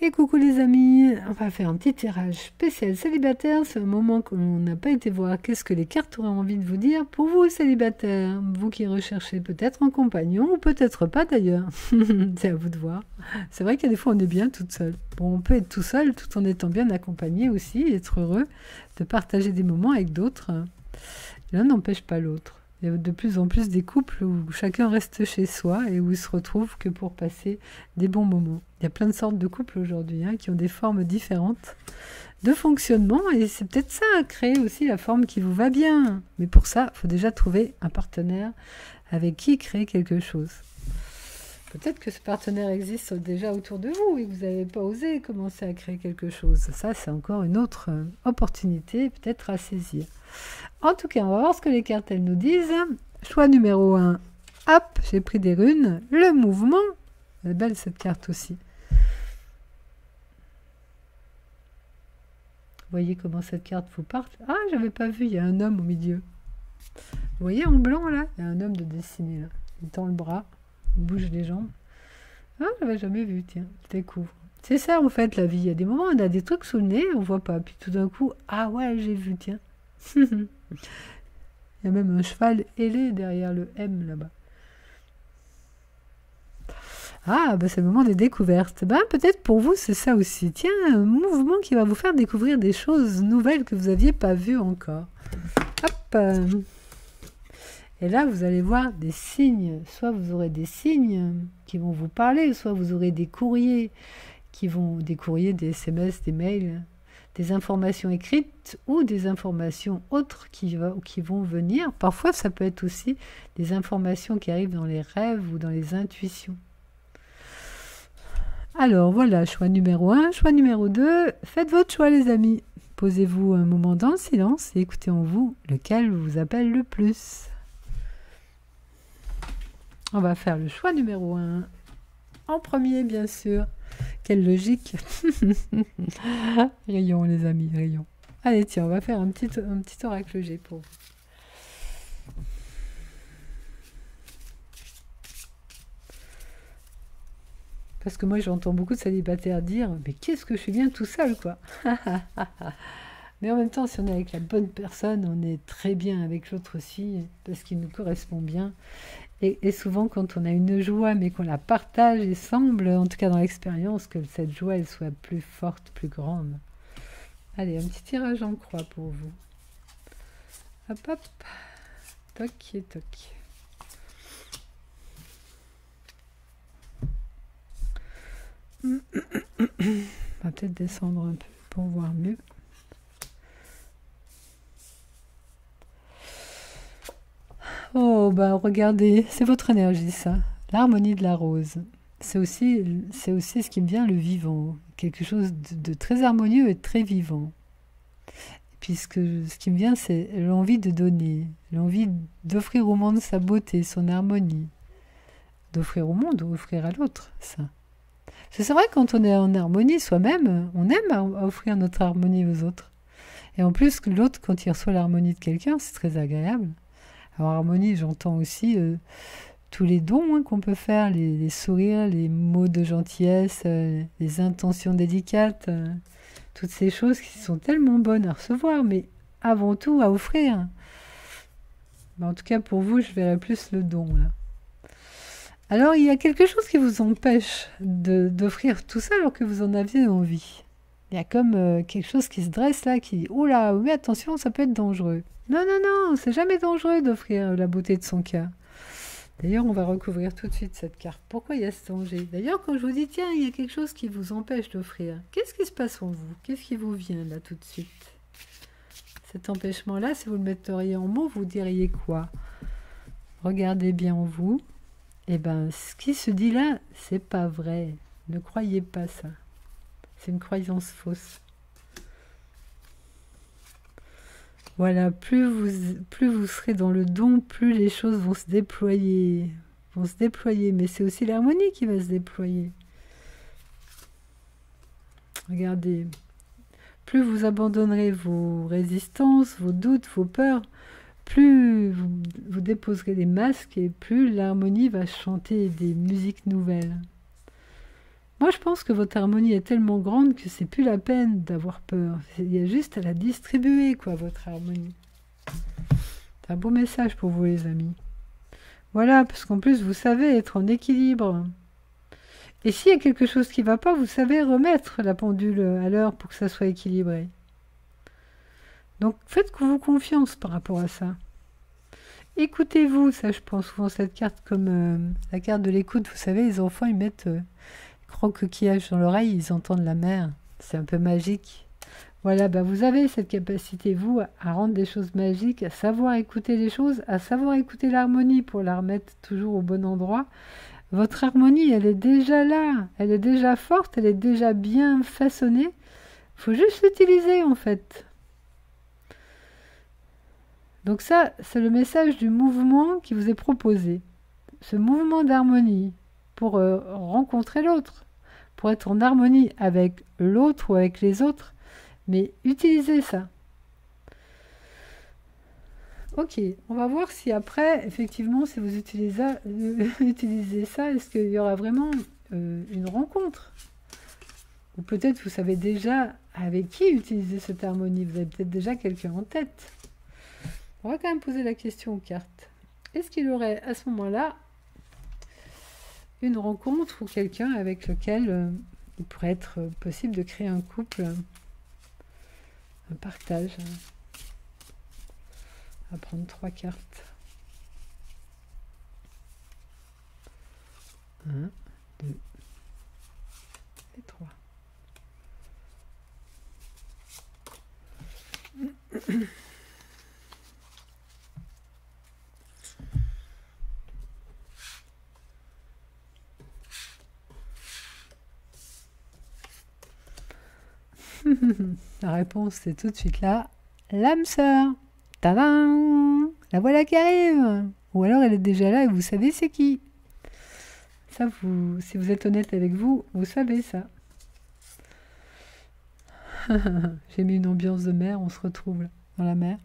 Et coucou les amis, on va faire un petit tirage spécial célibataire. C'est un moment qu'on n'a pas été voir qu'est-ce que les cartes auraient envie de vous dire pour vous célibataires. Vous qui recherchez peut-être un compagnon ou peut-être pas d'ailleurs. C'est à vous de voir. C'est vrai qu'il y a des fois on est bien toute seule. Bon, on peut être tout seul tout en étant bien accompagné aussi, être heureux de partager des moments avec d'autres. L'un n'empêche pas l'autre. Il y a de plus en plus des couples où chacun reste chez soi et où ils se retrouvent que pour passer des bons moments. Il y a plein de sortes de couples aujourd'hui qui ont des formes différentes de fonctionnement et c'est peut-être ça, créer aussi la forme qui vous va bien. Mais pour ça, il faut déjà trouver un partenaire avec qui créer quelque chose. Peut-être que ce partenaire existe déjà autour de vous et que vous n'avez pas osé commencer à créer quelque chose. Ça, c'est encore une autre opportunité peut-être à saisir. En tout cas, on va voir ce que les cartes elles nous disent. Choix numéro 1. Hop, j'ai pris des runes. Le mouvement. Elle est belle cette carte aussi. Vous voyez comment cette carte vous parle. Ah, j'avais pas vu, il y a un homme au milieu. Vous voyez en blanc là, il y a un homme de dessiné là. Il tend le bras, il bouge les jambes. Ah, j'avais jamais vu, tiens, je découvre. C'est ça en fait la vie. Il y a des moments où on a des trucs sous le nez, on voit pas. Puis tout d'un coup, ah ouais, j'ai vu, tiens. Il y a même un cheval ailé derrière le M là-bas. Ah, bah c'est le moment des découvertes. Ben, peut-être pour vous, c'est ça aussi. Tiens, un mouvement qui va vous faire découvrir des choses nouvelles que vous n'aviez pas vues encore. Hop. Et là, vous allez voir des signes. Soit vous aurez des signes qui vont vous parler, soit vous aurez des courriers des courriers, des SMS, des mails, des informations écrites ou des informations autres qui vont venir. Parfois, ça peut être aussi des informations qui arrivent dans les rêves ou dans les intuitions. Alors voilà, choix numéro 1, choix numéro 2, faites votre choix les amis. Posez-vous un moment dans le silence et écoutez en vous lequel vous appelle le plus. On va faire le choix numéro 1 en premier bien sûr. Quelle logique. Rayon les amis, rayon. Allez tiens, on va faire un petit oracle G pour vous. Parce que moi, j'entends beaucoup de célibataires dire « Mais qu'est-ce que je suis bien tout seul, quoi !» Mais en même temps, si on est avec la bonne personne, on est très bien avec l'autre aussi, parce qu'il nous correspond bien. Et souvent, quand on a une joie, mais qu'on la partage, il semble, en tout cas dans l'expérience, que cette joie, elle soit plus forte, plus grande. Allez, un petit tirage en croix pour vous. Hop, hop. Toc et toc. On va peut-être descendre un peu pour voir mieux. Oh, bah regardez, c'est votre énergie ça. L'harmonie de la rose. C'est aussi ce qui me vient, le vivant. Quelque chose de très harmonieux et de très vivant. Puisque ce qui me vient, c'est l'envie de donner, l'envie d'offrir au monde sa beauté, son harmonie. D'offrir au monde ou offrir à l'autre, ça. C'est vrai, quand on est en harmonie soi-même, on aime à offrir notre harmonie aux autres. Et en plus, l'autre, quand il reçoit l'harmonie de quelqu'un, c'est très agréable. Alors, harmonie, j'entends aussi tous les dons qu'on peut faire, les sourires, les mots de gentillesse, les intentions délicates, toutes ces choses qui sont tellement bonnes à recevoir, mais avant tout à offrir. Mais en tout cas, pour vous, je verrai plus le don, là. Alors, il y a quelque chose qui vous empêche d'offrir tout ça alors que vous en aviez envie. Il y a comme quelque chose qui se dresse là, qui dit « Oh là, mais attention, ça peut être dangereux. » Non, non, non, c'est jamais dangereux d'offrir la beauté de son cœur. D'ailleurs, on va recouvrir tout de suite cette carte. Pourquoi il y a ce danger? D'ailleurs, quand je vous dis « Tiens, il y a quelque chose qui vous empêche d'offrir », qu'est-ce qui se passe en vous? Qu'est-ce qui vous vient là tout de suite? Cet empêchement-là, si vous le metteriez en mots, vous diriez quoi? Regardez bien en vous. Eh bien, ce qui se dit là, c'est pas vrai. Ne croyez pas ça. C'est une croyance fausse. Voilà, plus vous serez dans le don, plus les choses vont se déployer. Mais c'est aussi l'harmonie qui va se déployer. Regardez. Plus vous abandonnerez vos résistances, vos doutes, vos peurs, plus vous déposerez les masques et plus l'harmonie va chanter des musiques nouvelles. Moi, je pense que votre harmonie est tellement grande que c'est plus la peine d'avoir peur. Il y a juste à la distribuer, quoi, votre harmonie. C'est un beau message pour vous, les amis. Voilà, parce qu'en plus, vous savez être en équilibre. Et s'il y a quelque chose qui ne va pas, vous savez remettre la pendule à l'heure pour que ça soit équilibré. Donc, faites-vous confiance par rapport à ça. Écoutez-vous, ça je prends souvent cette carte comme la carte de l'écoute. Vous savez, les enfants, ils mettent croque-coquillage dans l'oreille, ils entendent la mer. C'est un peu magique. Voilà, bah vous avez cette capacité, vous, à rendre des choses magiques, à savoir écouter les choses, à savoir écouter l'harmonie pour la remettre toujours au bon endroit. Votre harmonie, elle est déjà là, elle est déjà forte, elle est déjà bien façonnée. Il faut juste l'utiliser, en fait. Donc ça, c'est le message du mouvement qui vous est proposé. Ce mouvement d'harmonie pour rencontrer l'autre, pour être en harmonie avec l'autre ou avec les autres. Mais utilisez ça. Ok, on va voir si après, effectivement, si vous utilisez ça, est-ce qu'il y aura vraiment une rencontre? Ou peut-être vous savez déjà avec qui utiliser cette harmonie. Vous avez peut-être déjà quelqu'un en tête. On va quand même poser la question aux cartes. Est-ce qu'il y aurait à ce moment-là une rencontre ou quelqu'un avec lequel il pourrait être possible de créer un couple, un partage? On va prendre 3 cartes. 1, 2 et 3. La réponse, c'est tout de suite là. L'âme sœur. Tadam! La voilà qui arrive. Ou alors elle est déjà là et vous savez c'est qui. Ça, si vous êtes honnête avec vous, vous savez ça. J'ai mis une ambiance de mer, on se retrouve là, dans la mer.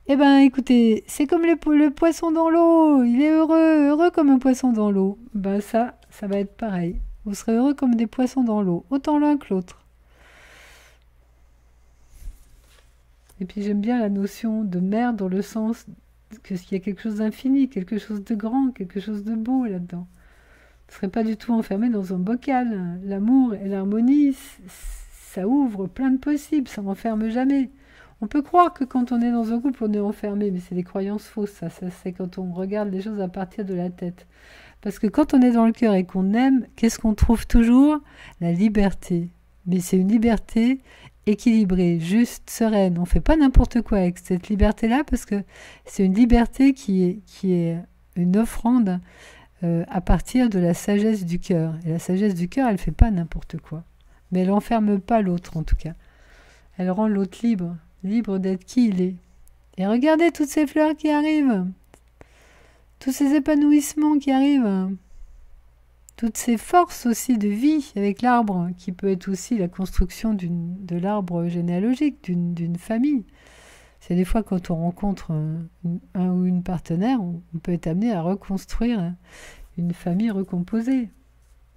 Eh ben écoutez, c'est comme le poisson dans l'eau. Il est heureux, heureux comme un poisson dans l'eau. Ben ça va être pareil. Vous serez heureux comme des poissons dans l'eau, autant l'un que l'autre. Et puis j'aime bien la notion de mer dans le sens qu'il y a quelque chose d'infini, quelque chose de grand, quelque chose de beau là-dedans. Vous ne serez pas du tout enfermé dans un bocal. L'amour et l'harmonie, ça ouvre plein de possibles, ça n'enferme jamais. On peut croire que quand on est dans un couple, on est enfermé, mais c'est des croyances fausses, ça c'est quand on regarde les choses à partir de la tête. Parce que quand on est dans le cœur et qu'on aime, qu'est-ce qu'on trouve toujours? La liberté. Mais c'est une liberté équilibrée, juste, sereine. On ne fait pas n'importe quoi avec cette liberté-là parce que c'est une liberté qui est une offrande à partir de la sagesse du cœur. Et la sagesse du cœur, elle ne fait pas n'importe quoi. Mais elle n'enferme pas l'autre en tout cas. Elle rend l'autre libre, libre d'être qui il est. Et regardez toutes ces fleurs qui arrivent, tous ces épanouissements qui arrivent, toutes ces forces aussi de vie avec l'arbre, qui peut être aussi la construction de l'arbre généalogique, d'une famille. C'est des fois quand on rencontre un ou une partenaire, on peut être amené à reconstruire une famille recomposée.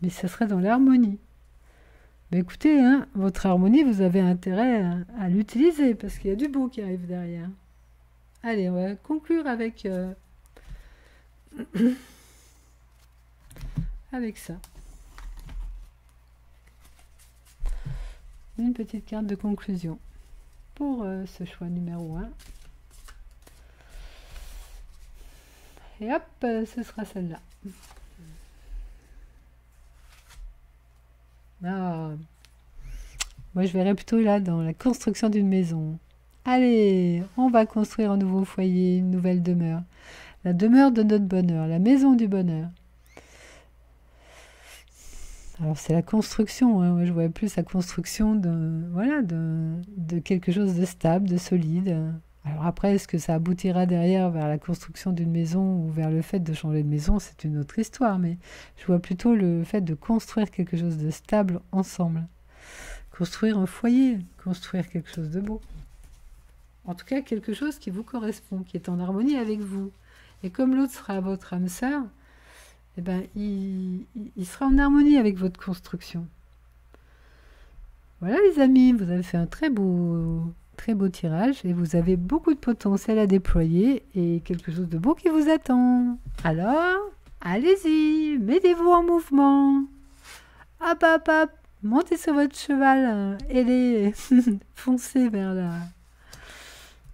Mais ça serait dans l'harmonie. Mais écoutez, hein, votre harmonie, vous avez intérêt à l'utiliser, parce qu'il y a du beau qui arrive derrière. Allez, on va conclure avec... avec ça. Une petite carte de conclusion pour ce choix numéro 1. Et hop, ce sera celle-là. Ah. Moi, je verrais plutôt là dans la construction d'une maison. Allez, on va construire un nouveau foyer, une nouvelle demeure. La demeure de notre bonheur, la maison du bonheur. Alors c'est la construction, hein. Moi, je vois plus la construction de quelque chose de stable, de solide. Alors après, est-ce que ça aboutira derrière vers la construction d'une maison ou vers le fait de changer de maison, c'est une autre histoire, mais je vois plutôt le fait de construire quelque chose de stable ensemble. Construire un foyer, construire quelque chose de beau. En tout cas, quelque chose qui vous correspond, qui est en harmonie avec vous. Et comme l'autre sera votre âme sœur, eh ben, il sera en harmonie avec votre construction. Voilà les amis, vous avez fait un très beau tirage et vous avez beaucoup de potentiel à déployer et quelque chose de beau qui vous attend. Alors, allez-y, mettez-vous en mouvement. Hop, hop, hop, montez sur votre cheval et foncez vers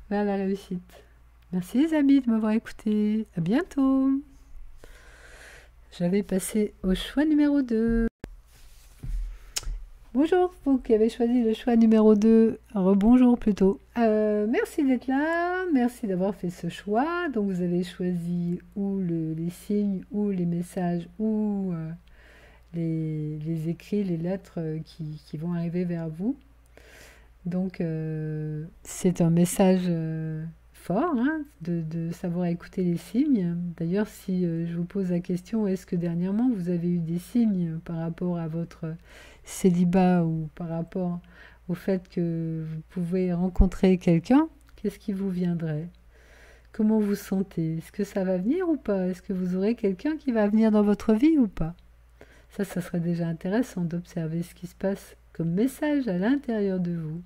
la réussite. Merci les amis de m'avoir écouté. À bientôt. J'avais passé au choix numéro 2. Bonjour, vous qui avez choisi le choix numéro 2. Rebonjour plutôt. Merci d'être là, merci d'avoir fait ce choix. Donc vous avez choisi ou les signes, ou les messages, ou les écrits, les lettres qui vont arriver vers vous. Donc c'est un message fort hein, de savoir écouter les signes. D'ailleurs, si je vous pose la question, est-ce que dernièrement vous avez eu des signes par rapport à votre célibat ou par rapport au fait que vous pouvez rencontrer quelqu'un, qu'est-ce qui vous viendrait? Comment vous sentez? Est-ce que ça va venir ou pas? Est-ce que vous aurez quelqu'un qui va venir dans votre vie ou pas? Ça serait déjà intéressant d'observer ce qui se passe comme message à l'intérieur de vous.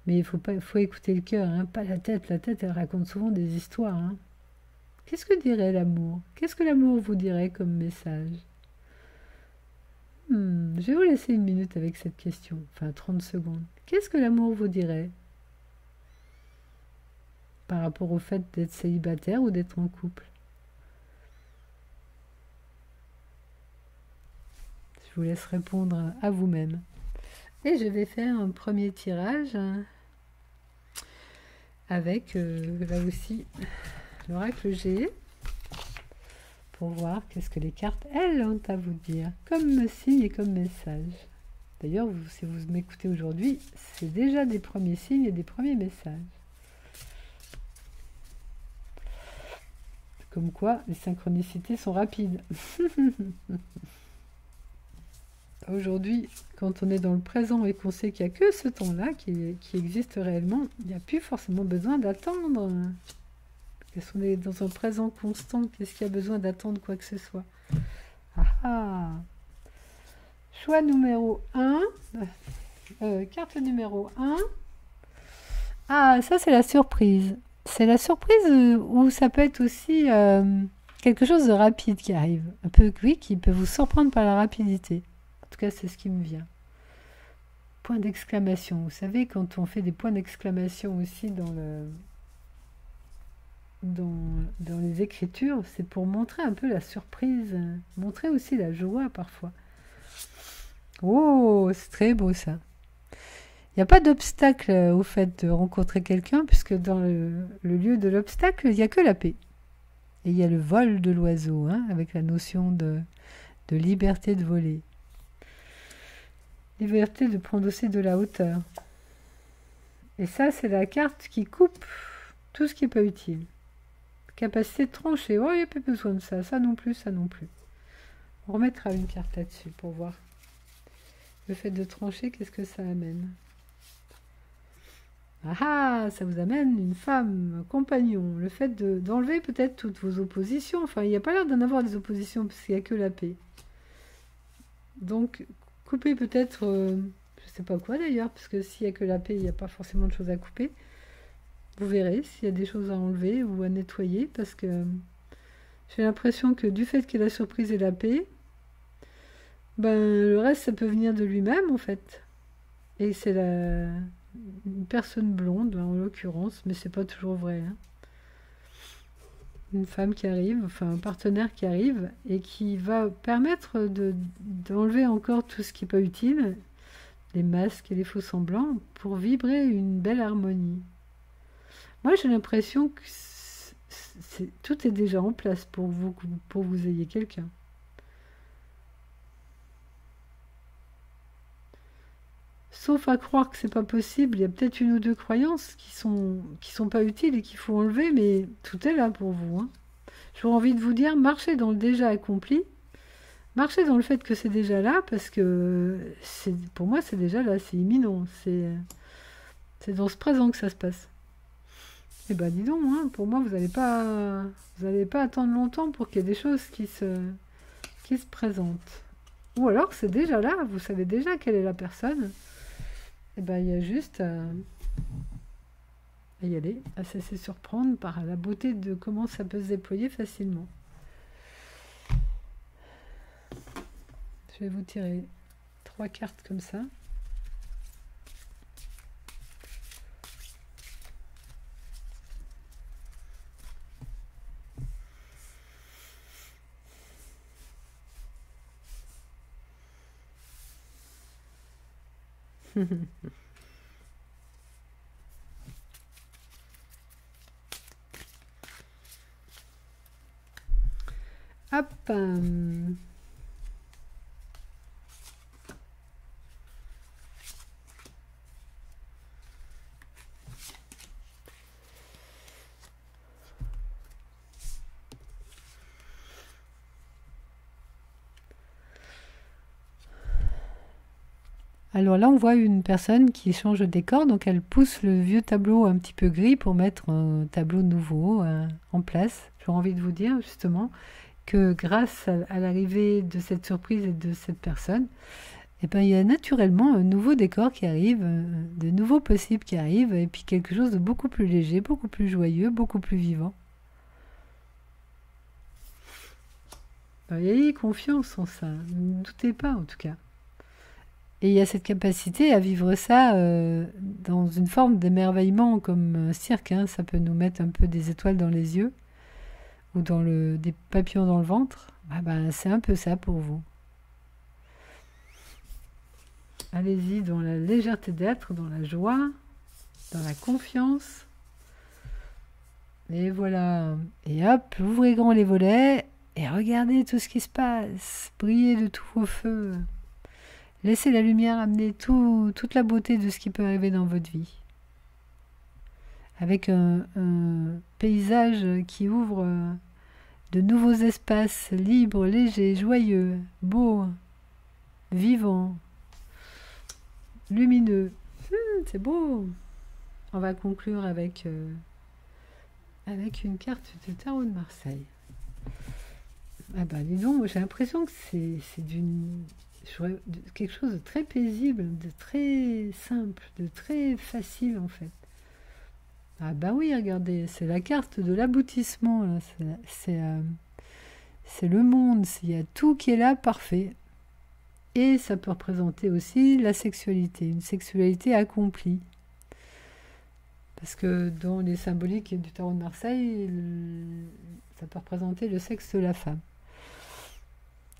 Mais il faut écouter le cœur, hein, pas la tête. La tête, elle raconte souvent des histoires. Hein. Qu'est-ce que dirait l'amour? Qu'est-ce que l'amour vous dirait comme message? Je vais vous laisser une minute avec cette question, enfin 30 secondes. Qu'est-ce que l'amour vous dirait par rapport au fait d'être célibataire ou d'être en couple? Je vous laisse répondre à vous-même. Et je vais faire un premier tirage avec, là aussi, l'oracle G, pour voir qu'est-ce que les cartes, elles, ont à vous dire, comme signe et comme message. D'ailleurs, si vous m'écoutez aujourd'hui, c'est déjà des premiers signes et des premiers messages. Comme quoi, les synchronicités sont rapides. Aujourd'hui, quand on est dans le présent et qu'on sait qu'il n'y a que ce temps-là qui existe réellement, il n'y a plus forcément besoin d'attendre. Parce qu'on est dans un présent constant, qu'est-ce qu'il y a besoin d'attendre quoi que ce soit? Choix numéro 1, carte numéro 1. Ah, ça c'est la surprise. C'est la surprise où ça peut être aussi quelque chose de rapide qui arrive. Un peu, oui, qui peut vous surprendre par la rapidité. En tout cas, c'est ce qui me vient. Point d'exclamation. Vous savez, quand on fait des points d'exclamation aussi dans les écritures, c'est pour montrer un peu la surprise, montrer aussi la joie parfois. Oh, c'est très beau ça. Il n'y a pas d'obstacle au fait de rencontrer quelqu'un, puisque dans le lieu de l'obstacle, il n'y a que la paix. Et il y a le vol de l'oiseau, hein, avec la notion de liberté de voler. Liberté de prendre aussi de la hauteur. Et ça, c'est la carte qui coupe tout ce qui n'est pas utile. Capacité de trancher. Oh, il n'y a pas besoin de ça. Ça non plus, ça non plus. On remettra une carte là-dessus pour voir. Le fait de trancher, qu'est-ce que ça amène? Ah, ça vous amène une femme, un compagnon. Le fait d'enlever peut-être toutes vos oppositions. Enfin, il n'y a pas l'air d'en avoir des oppositions, parce qu'il n'y a que la paix. Donc, couper peut-être, je ne sais pas quoi d'ailleurs, parce que s'il n'y a que la paix, il n'y a pas forcément de choses à couper. Vous verrez s'il y a des choses à enlever ou à nettoyer, parce que j'ai l'impression que du fait qu'il y ait la surprise et la paix, ben, le reste, ça peut venir de lui-même, en fait. Et c'est une personne blonde, en l'occurrence, mais c'est pas toujours vrai. Hein. Une femme qui arrive, enfin un partenaire qui arrive, et qui va permettre d'enlever encore tout ce qui n'est pas utile, les masques et les faux semblants, pour vibrer une belle harmonie. Moi, j'ai l'impression que tout est déjà en place pour vous ayez quelqu'un. Sauf à croire que c'est pas possible, il y a peut-être une ou deux croyances qui sont pas utiles et qu'il faut enlever, mais tout est là pour vous. Hein. J'aurais envie de vous dire, marchez dans le déjà accompli, marchez dans le fait que c'est déjà là, parce que pour moi c'est déjà là, c'est imminent, c'est dans ce présent que ça se passe. Eh ben dis donc, hein, pour moi, vous allez pas attendre longtemps pour qu'il y ait des choses qui se présentent. Ou alors c'est déjà là, vous savez déjà quelle est la personne. Eh ben il y a juste à y aller, à se laisser surprendre par la beauté de comment ça peut se déployer facilement. Je vais vous tirer 3 cartes comme ça. Hop. Alors là, on voit une personne qui change de décor, donc elle pousse le vieux tableau un petit peu gris pour mettre un tableau nouveau en place. J'ai envie de vous dire justement que grâce à l'arrivée de cette surprise et de cette personne, eh ben, il y a naturellement un nouveau décor qui arrive, de nouveaux possibles qui arrivent, et puis quelque chose de beaucoup plus léger, beaucoup plus joyeux, beaucoup plus vivant. Ben, ayez confiance en ça, ne doutez pas en tout cas. Et il y a cette capacité à vivre ça dans une forme d'émerveillement comme un cirque, hein. Ça peut nous mettre un peu des étoiles dans les yeux ou des papillons dans le ventre. Ah ben, c'est un peu ça pour vous. Allez-y dans la légèreté d'être, dans la joie, dans la confiance. Et voilà. Et hop, ouvrez grand les volets et regardez tout ce qui se passe. Brillez de tous vos feux. Laissez la lumière amener toute la beauté de ce qui peut arriver dans votre vie. Avec un paysage qui ouvre de nouveaux espaces libres, légers, joyeux, beaux, vivants, lumineux. C'est beau. On va conclure avec une carte du tarot de Marseille. Ah ben dis donc, j'ai l'impression que c'est quelque chose de très paisible, de très simple, de très facile en fait. Ah bah oui, regardez, c'est la carte de l'aboutissement, là. C'est le monde, il y a tout qui est là, parfait. Et ça peut représenter aussi la sexualité, une sexualité accomplie. Parce que dans les symboliques du tarot de Marseille, ça peut représenter le sexe de la femme.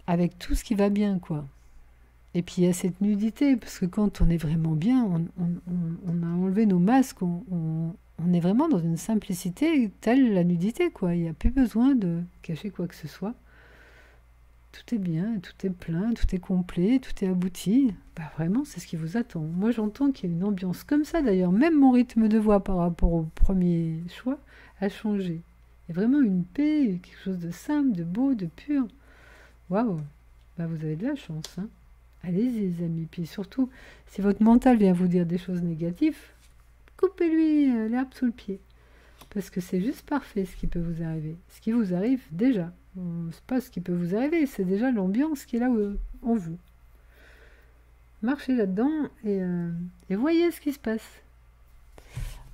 Avec tout ce qui va bien, quoi. Et puis il y a cette nudité, parce que quand on est vraiment bien, on a enlevé nos masques, on est vraiment dans une simplicité telle la nudité, quoi. Il n'y a plus besoin de cacher quoi que ce soit. Tout est bien, tout est plein, tout est complet, tout est abouti. Bah vraiment, c'est ce qui vous attend. Moi, j'entends qu'il y a une ambiance comme ça, d'ailleurs. Même mon rythme de voix par rapport au premier choix a changé. Il y a vraiment une paix, quelque chose de simple, de beau, de pur. Waouh! Bah vous avez de la chance, hein. Allez-y, les amis. Puis surtout, si votre mental vient vous dire des choses négatives, coupez-lui l'herbe sous le pied. Parce que c'est juste parfait ce qui peut vous arriver. Ce qui vous arrive déjà. C'est pas ce qui peut vous arriver, c'est déjà l'ambiance qui est là en vous. Marchez là-dedans et voyez ce qui se passe.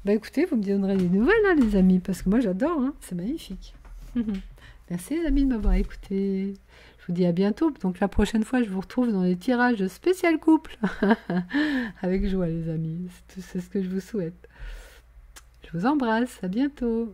Bah écoutez, vous me donnerez des nouvelles, hein, les amis, parce que moi j'adore, hein, c'est magnifique. Merci les amis de m'avoir écouté. Je vous dis à bientôt. Donc la prochaine fois, je vous retrouve dans les tirages spécial couple. Avec joie, les amis. C'est ce que je vous souhaite. Je vous embrasse. À bientôt.